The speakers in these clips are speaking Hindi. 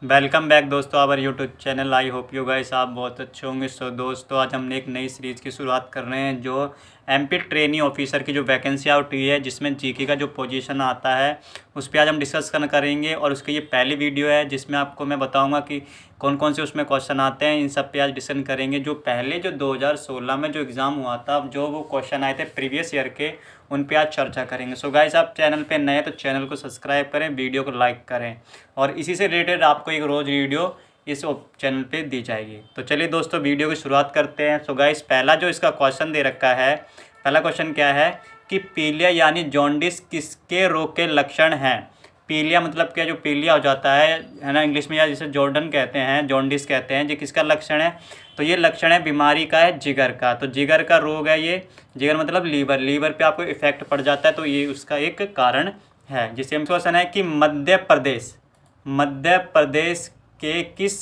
वेलकम बैक दोस्तों our YouTube channel. I hope you guys आप बहुत अच्छे होंगे। सो दोस्तों आज हमने एक नई सीरीज़ की शुरुआत कर रहे हैं जो एमपी ट्रेनी ऑफिसर की जो वैकेंसी आउट हुई है, जिसमें जीके का जो पोजीशन आता है उस पर आज हम डिस्कस करेंगे। और उसकी ये पहली वीडियो है जिसमें आपको मैं बताऊंगा कि कौन कौन से उसमें क्वेश्चन आते हैं। इन सब पे आज डिस्कशन करेंगे। जो पहले जो 2016 में जो एग्ज़ाम हुआ था, जो वो क्वेश्चन आए थे प्रीवियस ईयर के, उन पे आज चर्चा करेंगे। सो गाइस आप चैनल पे नए हैं तो चैनल को सब्सक्राइब करें, वीडियो को लाइक करें और इसी से रिलेटेड आपको एक रोज़ वीडियो इस चैनल पे दी जाएगी। तो चलिए दोस्तों वीडियो की शुरुआत करते हैं। सो गाइस पहला जो इसका क्वेश्चन दे रखा है, पहला क्वेश्चन क्या है कि पीलिया यानी जॉन्डिस किसके रोग के लक्षण हैं। पीलिया मतलब क्या, जो पीलिया हो जाता है ना इंग्लिश में, या जिसे जॉर्डन कहते हैं, जॉन्डिस कहते हैं, ये किसका लक्षण है। तो ये लक्षण है बीमारी का है, जिगर का। तो जिगर का रोग है ये। जिगर मतलब लीवर, लीवर पे आपको इफेक्ट पड़ जाता है, तो ये उसका एक कारण है। जिससे हम क्वेश्चन है कि मध्य प्रदेश के किस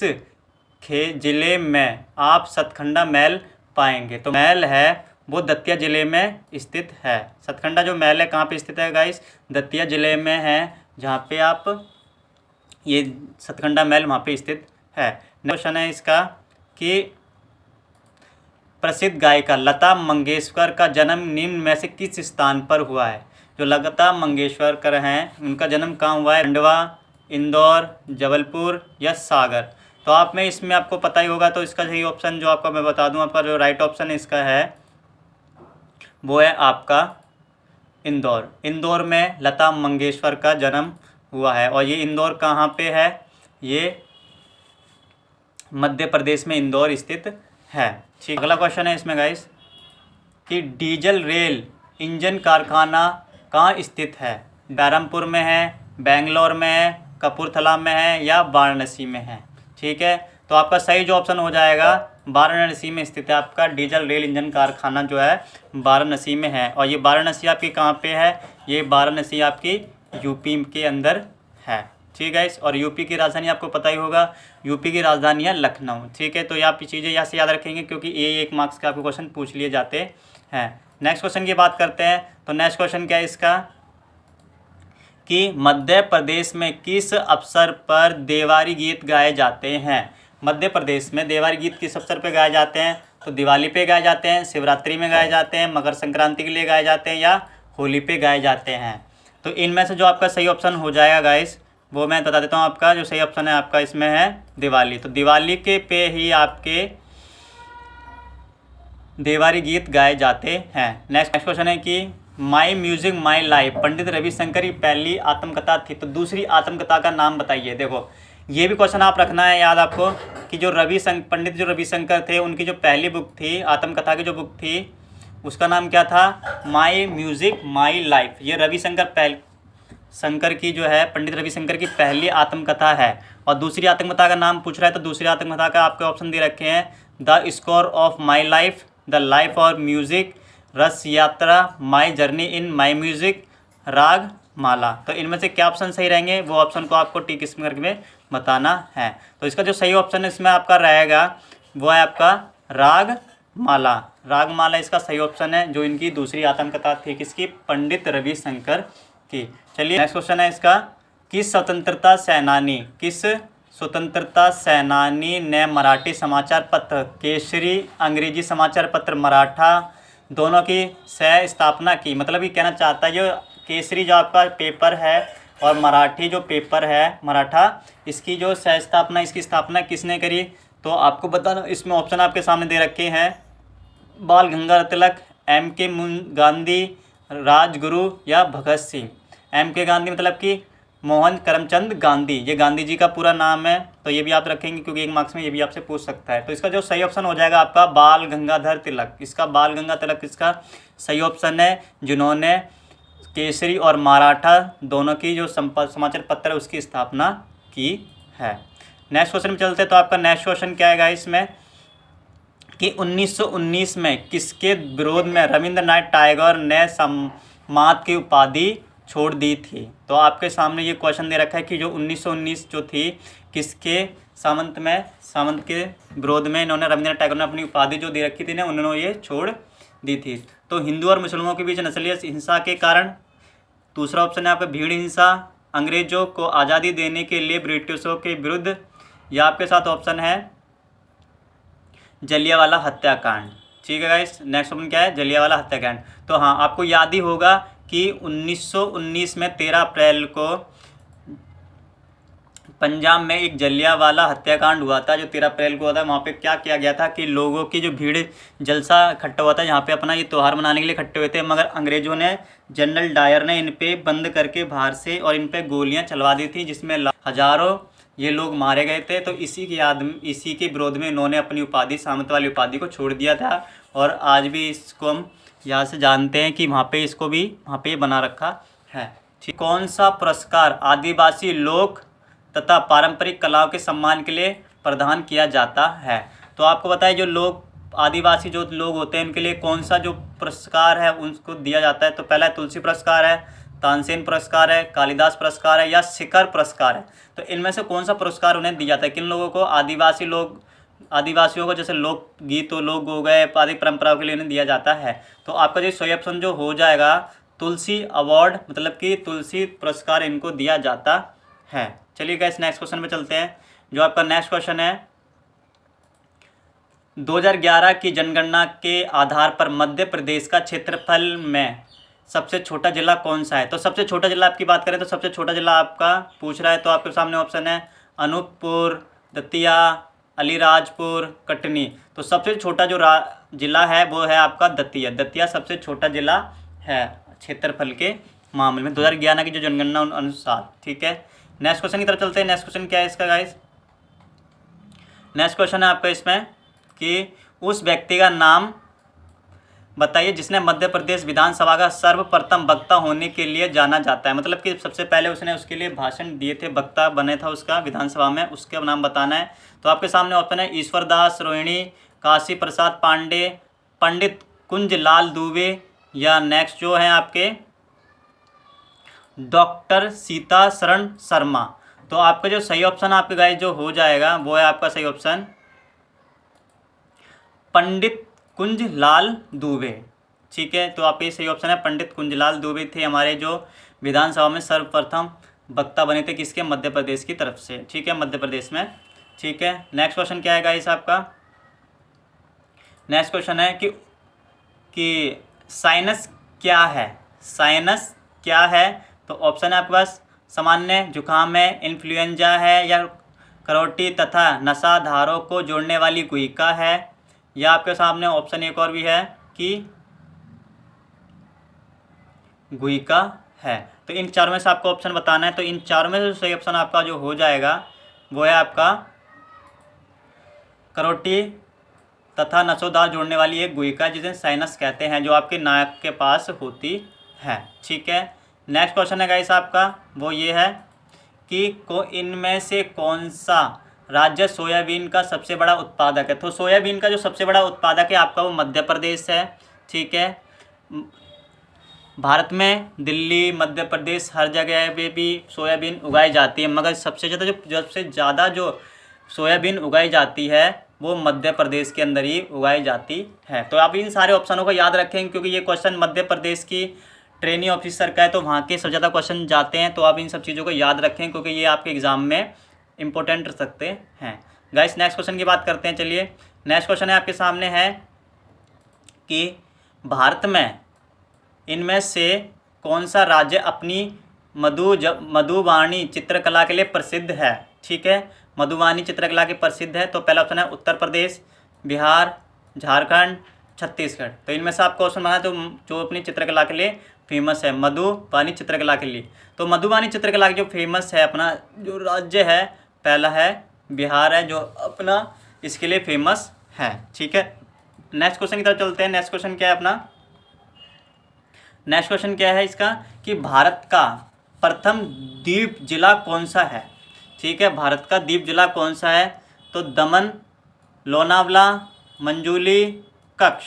जिले में आप सतखंडा महल पाएंगे। तो महल है वो दतिया जिले में स्थित है। सतखंडा जो महल है कहाँ पे स्थित है गाइस, दतिया जिले में है, जहाँ पे आप ये सतखंडा महल वहाँ पे स्थित है। क्वेश्चन है इसका कि प्रसिद्ध गायिका लता मंगेशकर का जन्म निम्न में से किस स्थान पर हुआ है। जो लता मंगेशकर हैं उनका जन्म कहाँ हुआ है, खंडवा, इंदौर, जबलपुर या सागर। तो आप में इसमें आपको पता ही होगा। तो इसका सही ऑप्शन जो आपका मैं बता दूं, आपका जो राइट ऑप्शन इसका है वो है आपका इंदौर। इंदौर में लता मंगेशकर का जन्म हुआ है। और ये इंदौर कहाँ पे है, ये मध्य प्रदेश में इंदौर स्थित है। ठीक, अगला क्वेश्चन है इसमें गाइस कि डीजल रेल इंजन कारखाना कहाँ स्थित है। बहरमपुर में है, बेंगलोर में है, कपूरथला में है या वाराणसी में है। ठीक है, तो आपका सही जो ऑप्शन हो जाएगा वाराणसी में स्थित है। आपका डीजल रेल इंजन कारखाना जो है वाराणसी में है। और ये वाराणसी आपकी कहाँ पे है, ये वाराणसी आपकी यूपी के अंदर है। ठीक है, और यूपी की राजधानी आपको पता ही होगा, यूपी की राजधानी है लखनऊ। ठीक है, तो ये आप चीज़ें यहाँ से याद रखेंगे क्योंकि ये 1 मार्क्स के आपके क्वेश्चन पूछ लिए जाते हैं। नेक्स्ट क्वेश्चन की बात करते हैं। तो नेक्स्ट क्वेश्चन क्या है इसका कि मध्य प्रदेश में किस अवसर पर देवारी गीत गाए जाते हैं। मध्य प्रदेश में देवारी गीत किस अवसर पर गाए जाते हैं। तो दिवाली पे गाए जाते हैं, शिवरात्रि में गाए जाते हैं, मकर संक्रांति के लिए गाए जाते हैं या होली पे गाए जाते हैं। तो इनमें से जो आपका सही ऑप्शन हो जाएगा गाइस, वो मैं बता देता हूँ। आपका जो सही ऑप्शन है आपका इसमें है दिवाली। तो दिवाली के पे ही आपके देवारी गीत गाए जाते हैं। नेक्स्ट क्वेश्चन है कि माई music my life Pandit Ravishankar की पहली आत्मकथा थी। तो दूसरी आत्मकथा का नाम बताइए। देखो ये भी क्वेश्चन आप रखना है याद आपको कि जो पंडित जो रविशंकर थे, उनकी जो पहली बुक थी आत्मकथा की जो बुक थी उसका नाम क्या था, माई म्यूजिक माई लाइफ। ये रविशंकर शंकर की जो है, पंडित रविशंकर की पहली आत्मकथा है। और दूसरी आत्मकथा का नाम पूछ रहा है, तो दूसरी आत्मकथा का आपके ऑप्शन दे रखे हैं the score of my life, the life और म्यूजिक, रस यात्रा, my journey in my music, राग माला। तो इनमें से क्या ऑप्शन सही रहेंगे, वो ऑप्शन को आपको टिक इसमें करके बताना है। तो इसका जो सही ऑप्शन इसमें आपका रहेगा वो है आपका राग माला। राग माला इसका सही ऑप्शन है, जो इनकी दूसरी आत्मकथा थी किसकी, पंडित रविशंकर की। चलिए नेक्स्ट क्वेश्चन है इसका, किस स्वतंत्रता सेनानी ने मराठी समाचार पत्र केसरी, अंग्रेजी समाचार पत्र मराठा, दोनों की सह स्थापना की। मतलब ये कहना चाहता है जो केसरी जो आपका पेपर है और मराठी जो पेपर है मराठा, इसकी जो सह स्थापना, इसकी स्थापना किसने करी। तो आपको बताना, इसमें ऑप्शन आपके सामने दे रखे हैं बाल गंगाधर तिलक, M.K. गांधी, राजगुरु या भगत सिंह। M.K. गांधी मतलब कि मोहन करमचंद गांधी, ये गांधी जी का पूरा नाम है। तो ये भी आप रखेंगे क्योंकि 1 मार्क्स में ये भी आपसे पूछ सकता है। तो इसका जो सही ऑप्शन हो जाएगा आपका बाल गंगाधर तिलक। इसका बाल गंगाधर तिलक इसका सही ऑप्शन है, जिन्होंने केसरी और मराठा दोनों की जो समाचार पत्र है उसकी स्थापना की है। नेक्स्ट क्वेश्चन में चलते हैं। तो आपका नेक्स्ट क्वेश्चन क्या है इसमें कि 1919 में किसके विरोध में रविंद्रनाथ टैगोर ने सम्माद की उपाधि छोड़ दी थी। तो आपके सामने ये क्वेश्चन दे रखा है कि जो 1919 जो थी किसके सामंत के विरोध में इन्होंने, रविंद्रनाथ टैगोर ने अपनी उपाधि जो दे रखी थी ना, उन्होंने ये छोड़ दी थी। तो हिंदू और मुसलमानों के बीच नस्लीय हिंसा के कारण, दूसरा ऑप्शन है आपका भीड़ हिंसा, अंग्रेज़ों को आज़ादी देने के लिए ब्रिटिशों के विरुद्ध? या आपके साथ ऑप्शन है जलियांवाला हत्याकांड। ठीक है गाइस, नेक्स्ट ऑप्शन क्या है? जलियांवाला हत्याकांड। तो हाँ, आपको याद ही होगा कि 1919 में 13 अप्रैल को पंजाब में एक जलियांवाला हत्याकांड हुआ था, जो 13 अप्रैल को हुआ था। वहाँ पे क्या किया गया था कि लोगों की जो भीड़ जलसा इकट्ठा हुआ था, यहाँ पे अपना ये त्यौहार मनाने के लिए इकट्ठे हुए थे, मगर अंग्रेज़ों ने, जनरल डायर ने इन पे बंद करके बाहर से और इन पे गोलियाँ चलवा दी थी, जिसमें हज़ारों ये लोग मारे गए थे। तो इसी की याद, इसी के विरोध में इन्होंने अपनी उपाधि, सामंत वाली उपाधि को छोड़ दिया था। और आज भी इसको हम यहाँ से जानते हैं कि वहाँ पे इसको भी वहाँ पे बना रखा है। ठीक, कौन सा पुरस्कार आदिवासी लोक तथा पारंपरिक कलाओं के सम्मान के लिए प्रदान किया जाता है? तो आपको बताइए, जो लोग आदिवासी जो लोग होते हैं उनके लिए कौन सा जो पुरस्कार है उनको दिया जाता है? तो पहला तुलसी पुरस्कार है, तानसेन पुरस्कार है, कालिदास पुरस्कार है, या शिखर पुरस्कार है। तो इनमें से कौन सा पुरस्कार उन्हें दिया जाता है? किन लोगों को? आदिवासियों को, जैसे लोकगीत और लोग हो गए, पारंपरिक परंपराओं के लिए उन्हें दिया जाता है। तो आपका जो सही ऑप्शन जो हो जाएगा, तुलसी अवार्ड, मतलब कि तुलसी पुरस्कार इनको दिया जाता है। चलिए गाइस, नेक्स्ट क्वेश्चन पे चलते हैं। जो आपका नेक्स्ट क्वेश्चन है, 2011 की जनगणना के आधार पर मध्य प्रदेश का क्षेत्रफल में सबसे छोटा जिला कौन सा है? तो सबसे छोटा जिला आपकी बात करें तो सबसे छोटा जिला आपका पूछ रहा है, तो आपके सामने ऑप्शन है अनूपपुर, दतिया, अलीराजपुर, कटनी। तो सबसे छोटा जो जिला है वो है आपका दतिया। दतिया सबसे छोटा जिला है क्षेत्रफल के मामले में 2011 की जो जनगणना अनुसार। ठीक है, नेक्स्ट क्वेश्चन की तरफ चलते हैं। नेक्स्ट क्वेश्चन क्या है इसका गाइस? नेक्स्ट क्वेश्चन है आपका इसमें कि उस व्यक्ति का नाम बताइए जिसने मध्य प्रदेश विधानसभा का सर्वप्रथम वक्ता होने के लिए जाना जाता है। मतलब कि सबसे पहले उसने उसके लिए भाषण दिए थे, वक्ता बने था उसका विधानसभा में, उसका नाम बताना है। तो आपके सामने ऑप्शन है ईश्वरदास रोहिणी, काशी प्रसाद पांडे, पंडित कुंजलाल दुबे, या नेक्स्ट जो है आपके डॉक्टर सीताशरण शर्मा। तो आपका जो सही ऑप्शन आपके गाइस जो हो जाएगा वो है आपका सही ऑप्शन पंडित कुंजलाल दुबे। ठीक है, तो आपका सही ऑप्शन है पंडित कुंजलाल दुबे थे हमारे जो विधानसभा में सर्वप्रथम वक्ता बने थे, किसके? मध्य प्रदेश की तरफ से। ठीक है, मध्य प्रदेश में। ठीक है, नेक्स्ट क्वेश्चन क्या है गाइस आपका? नेक्स्ट क्वेश्चन है कि साइनस क्या है? साइनस क्या है? तो ऑप्शन है आपके पास सामान्य जुकाम है, इन्फ्लुएंजा है, या करोटी तथा नशाधारों को जोड़ने वाली गुहिका है, या आपके सामने ऑप्शन एक और भी है कि गुहिका है। तो इन चारों में से आपको ऑप्शन बताना है। तो इन चारों में से सही ऑप्शन आपका जो हो जाएगा वो है आपका करोटी तथा नसोदार जोड़ने वाली एक गुहिका, जिसे साइनस कहते हैं, जो आपके नाक के पास होती है। ठीक है, नेक्स्ट क्वेश्चन है गाइस आपका, वो ये है कि इनमें से कौन सा राज्य सोयाबीन का सबसे बड़ा उत्पादक है? तो सोयाबीन का जो सबसे बड़ा उत्पादक है आपका वो मध्य प्रदेश है। ठीक है, भारत में दिल्ली, मध्य प्रदेश, हर जगह पे भी सोयाबीन उगाई जाती है, मगर सबसे ज़्यादा जो सोयाबीन उगाई जाती है वो मध्य प्रदेश के अंदर ही उगाई जाती है। तो आप इन सारे ऑप्शनों को याद रखें, क्योंकि ये क्वेश्चन मध्य प्रदेश की ट्रेनिंग ऑफिसर का है, तो वहाँ के सबसे ज़्यादा क्वेश्चन जाते हैं। तो आप इन सब चीज़ों को याद रखें, क्योंकि ये आपके एग्ज़ाम में इंपॉर्टेंट रह सकते हैं। गाइस, नेक्स्ट क्वेश्चन की बात करते हैं। चलिए, नेक्स्ट क्वेश्चन है आपके सामने है कि भारत में इनमें से कौन सा राज्य अपनी मधुबानी चित्रकला के लिए प्रसिद्ध है? ठीक है, मधुबानी चित्रकला के प्रसिद्ध है। तो पहला ऑप्शन है उत्तर प्रदेश, बिहार, झारखंड, छत्तीसगढ़। तो इनमें से आपको ऑप्शन बनाना है तो जो अपनी चित्रकला के लिए फेमस है, मधुबानी चित्रकला के लिए। तो मधुबानी चित्रकला जो फेमस है, अपना जो राज्य है पहला है बिहार है, जो अपना इसके लिए फेमस है। ठीक है, नेक्स्ट क्वेश्चन की तरफ चलते हैं। नेक्स्ट क्वेश्चन क्या है अपना? नेक्स्ट क्वेश्चन क्या है इसका कि भारत का प्रथम द्वीप जिला कौन सा है? ठीक है, भारत का द्वीप जिला कौन सा है? तो दमन, लोनावला, मंजूली, कच्छ।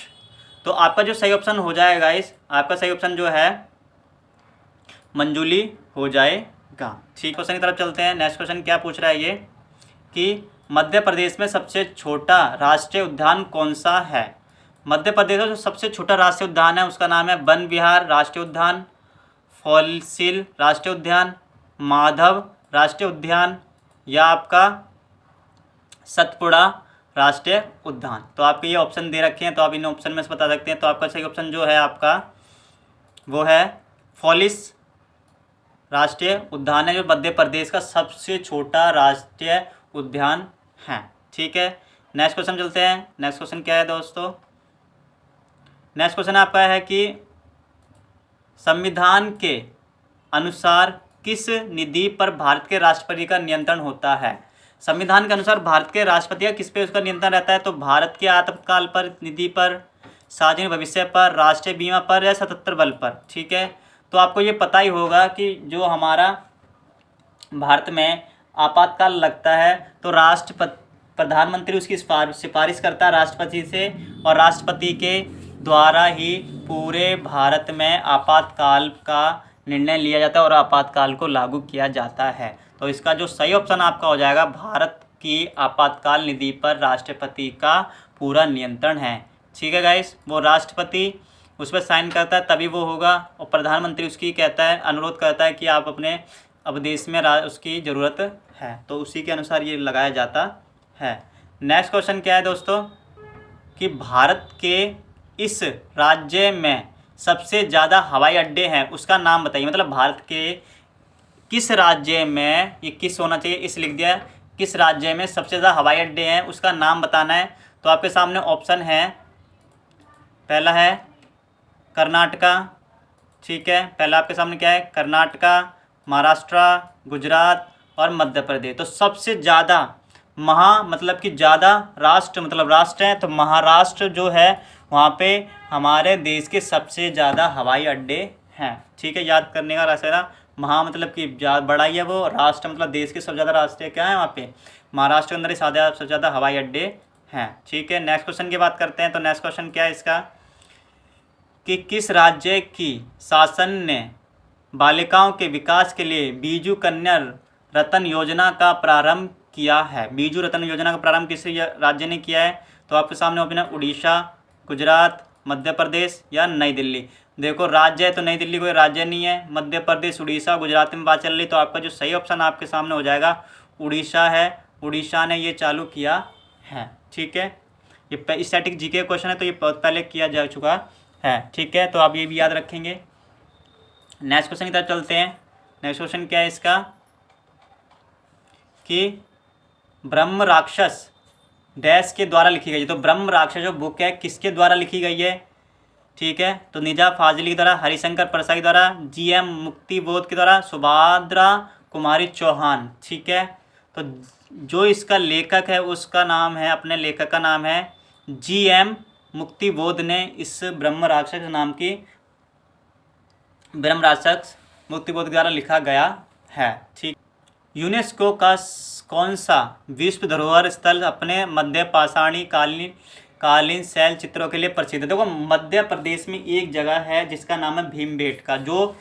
तो आपका जो सही ऑप्शन हो जाएगा आपका सही ऑप्शन जो है मंजूली हो जाएगा। ठीक, क्वेश्चन की तरफ चलते हैं। नेक्स्ट क्वेश्चन क्या पूछ रहा है ये कि मध्य प्रदेश में सबसे छोटा राष्ट्रीय उद्यान कौन सा है? मध्य प्रदेश का जो सबसे छोटा राष्ट्रीय उद्यान है उसका नाम है वन विहार राष्ट्रीय उद्यान, फॉसिल राष्ट्रीय उद्यान, माधव राष्ट्रीय उद्यान या आपका सतपुड़ा राष्ट्रीय उद्यान। तो आपके ये ऑप्शन दे रखे हैं, तो आप इन ऑप्शन में से बता सकते हैं। तो आपका सही ऑप्शन जो है आपका वो है फॉलिस राष्ट्रीय उद्यान है, जो मध्य प्रदेश का सबसे छोटा राष्ट्रीय उद्यान है। ठीक है, नेक्स्ट क्वेश्चन चलते हैं। नेक्स्ट क्वेश्चन क्या है दोस्तों? नेक्स्ट क्वेश्चन आपका है कि संविधान के अनुसार किस निधि पर भारत के राष्ट्रपति का नियंत्रण होता है? संविधान के अनुसार भारत के राष्ट्रपति का किस पे उसका नियंत्रण रहता है? तो भारत के आपातकाल पर निधि पर, सार्वजनिक भविष्य पर, राष्ट्रीय बीमा पर या सशस्त्र बल पर। ठीक है, तो आपको ये पता ही होगा कि जो हमारा भारत में आपातकाल लगता है तो प्रधानमंत्री उसकी सिफारिश करता है राष्ट्रपति से, और राष्ट्रपति के द्वारा ही पूरे भारत में आपातकाल का निर्णय लिया जाता है और आपातकाल को लागू किया जाता है। तो इसका जो सही ऑप्शन आपका हो जाएगा, भारत की आपातकाल निधि पर राष्ट्रपति का पूरा नियंत्रण है। ठीक है गाइस, वो राष्ट्रपति उस पर साइन करता है तभी वो होगा, और प्रधानमंत्री उसकी कहता है, अनुरोध करता है कि आप अपने अब देश में उसकी ज़रूरत है, तो उसी के अनुसार ये लगाया जाता है। नेक्स्ट क्वेश्चन क्या है दोस्तों कि भारत के इस राज्य में सबसे ज़्यादा हवाई अड्डे हैं, उसका नाम बताइए। मतलब भारत के किस राज्य में, ये किस होना चाहिए इस लिख दिया, किस राज्य में सबसे ज़्यादा हवाई अड्डे हैं उसका नाम बताना है। तो आपके सामने ऑप्शन है, पहला है कर्नाटका। ठीक है, पहला आपके सामने क्या है? कर्नाटका, महाराष्ट्र, गुजरात और मध्य प्रदेश। तो सबसे ज़्यादा मतलब कि ज़्यादा राष्ट्र मतलब राष्ट्र है, तो महाराष्ट्र जो है वहाँ पे हमारे देश के सबसे ज़्यादा हवाई अड्डे हैं। ठीक है, याद करने का रास्ता, मतलब कि बड़ा ही है वो, राष्ट्र मतलब देश के सबसे ज़्यादा राष्ट्र क्या है वहाँ पे, महाराष्ट्र के अंदर ही सबसे ज़्यादा हवाई अड्डे हैं। ठीक है, नेक्स्ट क्वेश्चन की बात करते हैं। तो नेक्स्ट क्वेश्चन क्या है इसका कि किस राज्य की शासन ने बालिकाओं के विकास के लिए बीजू कन्या रत्न योजना का प्रारंभ किया है? बीजू रत्न योजना का प्रारंभ किस राज्य ने किया है? तो आपके सामने ऑप्शन है उड़ीसा, गुजरात, मध्य प्रदेश या नई दिल्ली। देखो राज्य है तो नई दिल्ली कोई राज्य नहीं है, मध्य प्रदेश, उड़ीसा, गुजरात में बात चल रही, तो आपका जो सही ऑप्शन आपके सामने हो जाएगा उड़ीसा है। उड़ीसा ने ये चालू किया है। ठीक है, ये स्टैटिक जीके क्वेश्चन है, तो ये पहले किया जा चुका है। ठीक है, तो आप ये भी याद रखेंगे। नेक्स्ट क्वेश्चन की तरफ चलते हैं। नेक्स्ट क्वेश्चन क्या है इसका कि ब्रह्म राक्षस डैश के द्वारा लिखी गई है। तो ब्रह्म राक्षस जो बुक है किसके द्वारा लिखी गई है? ठीक है, तो निजाम फाजिली के द्वारा, हरिशंकर प्रसाद के द्वारा, जीएम मुक्तिबोध के द्वारा, सुभद्रा कुमारी चौहान। ठीक है, तो जो इसका लेखक है उसका नाम है, अपने लेखक का नाम है जीएम मुक्तिबोध ने इस ब्रह्म राक्षस नाम की ब्रह्म राक्षस मुक्तिबोध के द्वारा लिखा गया है। ठीक, यूनेस्को का कौन सा विश्व धरोहर स्थल अपने मध्य पाषाणी कालीन शैल चित्रों के लिए प्रसिद्ध है? देखो मध्य प्रदेश में एक जगह है जिसका नाम है भीमबेटका, जो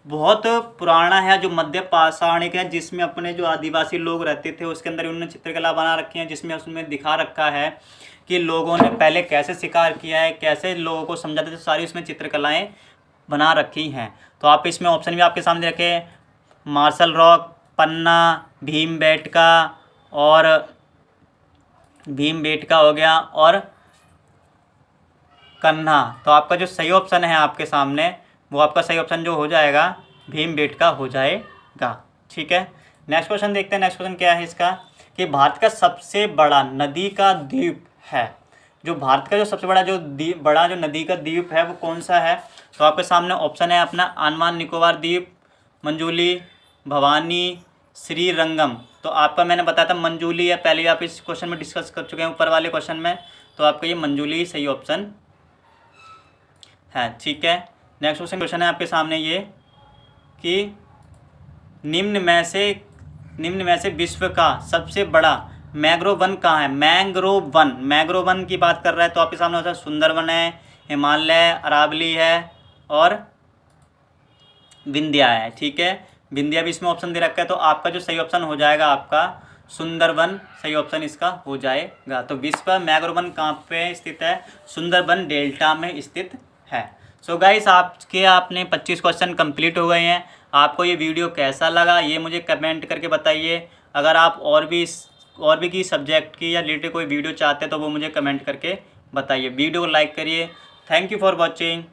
बहुत पुराना है, जो मध्य पाषाणिक है, जिसमें अपने जो आदिवासी लोग रहते थे उसके अंदर उन्होंने चित्रकला बना रखी है, जिसमें उसमें दिखा रखा है कि लोगों ने पहले कैसे शिकार किया है, कैसे लोगों को समझाते थे, सारी उसमें चित्रकलाएँ बना रखी हैं। तो आप इसमें ऑप्शन भी आपके सामने रखें, मार्शल रॉक, पन्ना, भीमबेटका और भीमबेटका हो गया और कन्हा। तो आपका जो सही ऑप्शन है आपके सामने वो आपका सही ऑप्शन जो हो जाएगा भीमबेटका हो जाएगा। ठीक है, नेक्स्ट क्वेश्चन देखते हैं। नेक्स्ट क्वेश्चन क्या है इसका कि भारत का सबसे बड़ा नदी का द्वीप है, जो भारत का जो सबसे बड़ा जो नदी का द्वीप है वो कौन सा है? तो आपके सामने ऑप्शन है अपना अंडमान निकोबार द्वीप, मंजूली, भवानी, श्रीरंगम। तो आपका मैंने बताया था मंजूली है, पहले आप इस क्वेश्चन में डिस्कस कर चुके हैं ऊपर वाले क्वेश्चन में, तो आपका ये मंजूली सही ऑप्शन है। ठीक है, नेक्स्ट क्वेश्चन है आपके सामने ये कि निम्न में से विश्व का सबसे बड़ा मैंग्रोव वन कहाँ है? मैंग्रोव वन की बात कर रहा है, तो आपके सामने होता है सुंदरवन है, हिमालय, अरावली है और विंध्या है। ठीक है, विंध्या भी इसमें ऑप्शन दे रखा है, तो आपका जो सही ऑप्शन हो जाएगा आपका सुंदरवन सही ऑप्शन इसका हो जाएगा। तो विश्व मैंग्रोव वन कहाँ पे स्थित है? सुंदरवन डेल्टा में स्थित है। सो गाइस आपने 25 क्वेश्चन कंप्लीट हो गए हैं। आपको ये वीडियो कैसा लगा ये मुझे कमेंट करके बताइए। अगर आप और भी की सब्जेक्ट की या रिलेटेड कोई वीडियो चाहते हैं तो वो मुझे कमेंट करके बताइए। वीडियो को लाइक करिए। Thank you for watching.